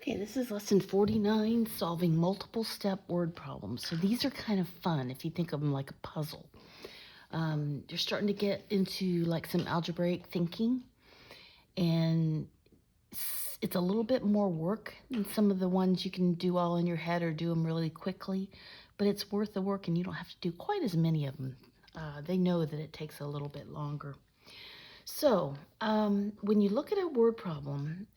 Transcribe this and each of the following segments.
Okay, this is lesson 49, solving multiple step word problems. So these are kind of fun if you think of them like a puzzle. You're starting to get into like some algebraic thinking, and it's a little bit more work than some of the ones you can do all in your head or do them really quickly, but it's worth the work and you don't have to do quite as many of them. They know that it takes a little bit longer. So when you look at a word problem,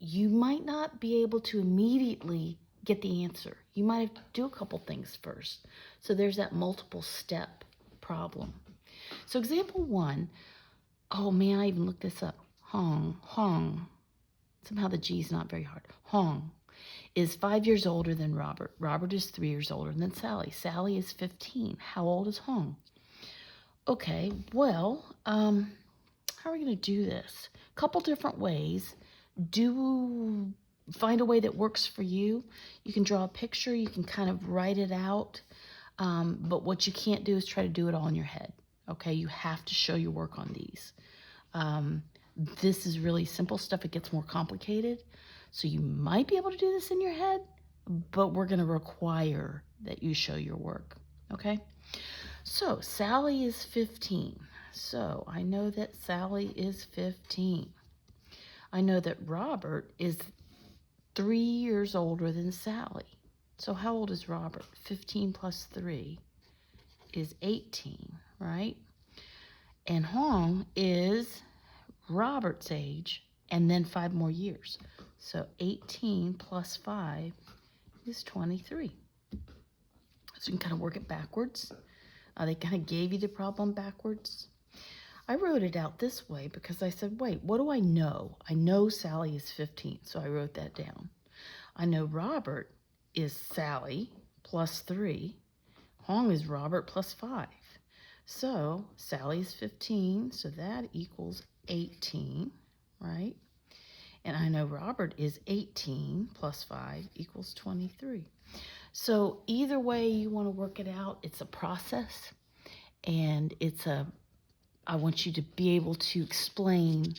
you might not be able to immediately get the answer. You might have to do a couple things first. So there's that multiple step problem. So example 1, oh man, I even looked this up. Hong. Somehow the G is not very hard. Hong is 5 years older than Robert. Robert is 3 years older than Sally. Sally is 15. How old is Hong? Okay, well, how are we going to do this? A couple different ways. Find a way that works for you. You can draw a picture, you can kind of write it out, but what you can't do is try to do it all in your head. Okay, you have to show your work on these. This is really simple stuff. It gets more complicated, so you might be able to do this in your head, but we're going to require that you show your work. Okay, so Sally is 15. So I know that Sally is 15. I know that Robert is 3 years older than Sally. So how old is Robert? 15 plus 3 is 18, right? And Hong is Robert's age and then 5 more years. So 18 plus 5 is 23. So you can kind of work it backwards. They kind of gave you the problem backwards. I wrote it out this way because I said, wait, what do I know? I know Sally is 15, so I wrote that down. I know Robert is Sally plus 3. Hong is Robert plus 5. So Sally is 15, so that equals 18, right? And I know Robert is 18 plus 5 equals 23. So either way you want to work it out, it's a process, and I want you to be able to explain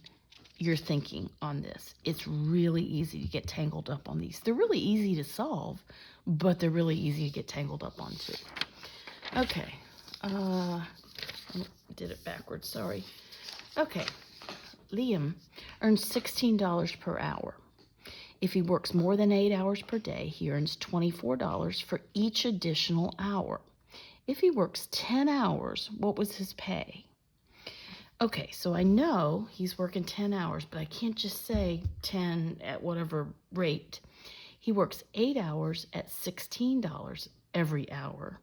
your thinking on this. It's really easy to get tangled up on these. They're really easy to solve, but they're really easy to get tangled up on too. Okay, I did it backwards, sorry. Okay, Liam earns $16 per hour. If he works more than 8 hours per day, he earns $24 for each additional hour. If he works 10 hours, what was his pay? Okay, so I know he's working 10 hours, but I can't just say 10 at whatever rate. He works 8 hours at $16 every hour.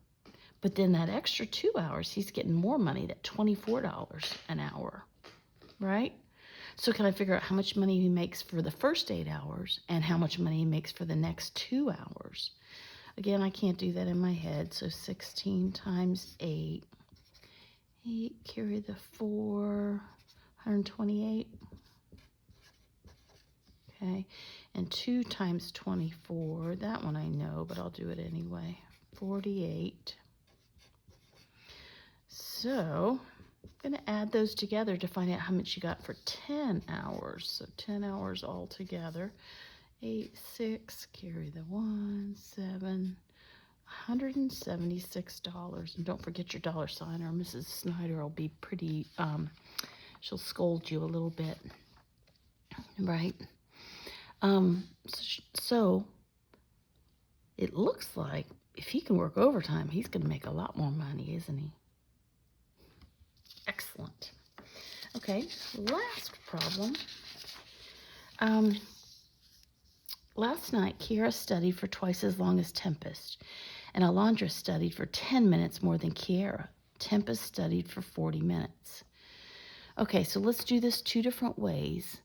But then that extra 2 hours, he's getting more money, that $24 an hour, right? So can I figure out how much money he makes for the first 8 hours and how much money he makes for the next 2 hours? Again, I can't do that in my head, so 16 times 8. 8, carry the 4, 128. Okay, and 2 times 24, that one I know, but I'll do it anyway. 48. So I'm going to add those together to find out how much you got for 10 hours. So 10 hours all together. 8, 6, carry the 1, 7. $176. And don't forget your dollar sign, or Mrs. Snyder will be pretty, she'll scold you a little bit, right? So it looks like if he can work overtime, he's going to make a lot more money, isn't he? Excellent. Okay, last problem. Last night, Kiera studied for twice as long as Tempest, and Alondra studied for 10 minutes more than Kiera. Tempest studied for 40 minutes. Okay, so let's do this 2 different ways,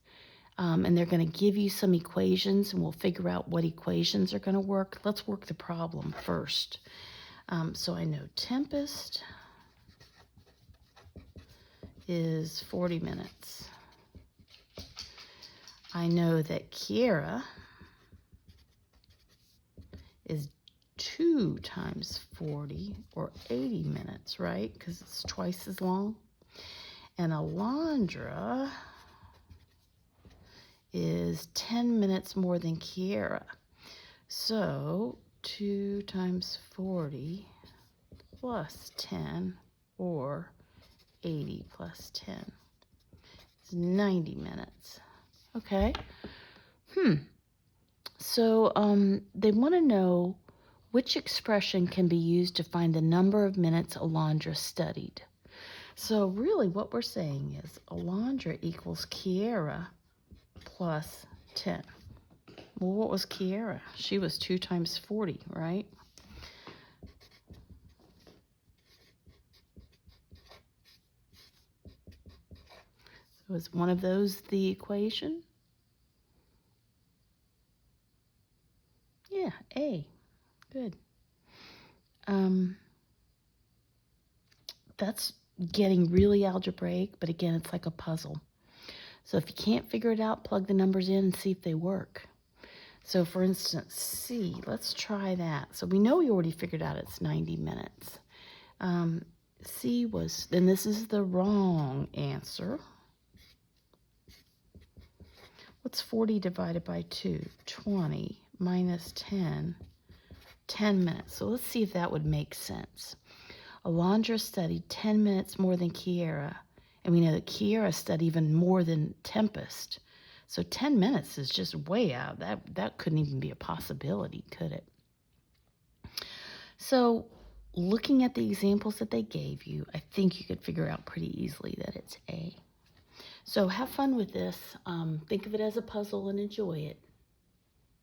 and they're going to give you some equations, and we'll figure out what equations are going to work. Let's work the problem first. So I know Tempest is 40 minutes. I know that Kiera is 2 times 40, or 80 minutes, right? Because it's twice as long. And Alondra is 10 minutes more than Kiera. So 2 times 40 plus 10, or 80 plus 10 is 90 minutes. Okay. So they want to know which expression can be used to find the number of minutes Alondra studied. So really what we're saying is Alondra equals Kiera plus 10. Well, what was Kiera? She was 2 times 40, right? So is one of those the equation? Yeah, A. Good. That's getting really algebraic, but again, it's like a puzzle. So if you can't figure it out, plug the numbers in and see if they work. So for instance, C, let's try that. So we know we already figured out it's 90 minutes. C was, then this is the wrong answer. What's 40 divided by 2? 20 minus 10, 10 minutes. So let's see if that would make sense. Alondra studied 10 minutes more than Kiera, and we know that Kiera studied even more than Tempest. So 10 minutes is just way out. That couldn't even be a possibility, could it? So looking at the examples that they gave you, I think you could figure out pretty easily that it's A. So have fun with this. Think of it as a puzzle and enjoy it.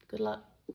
Good luck.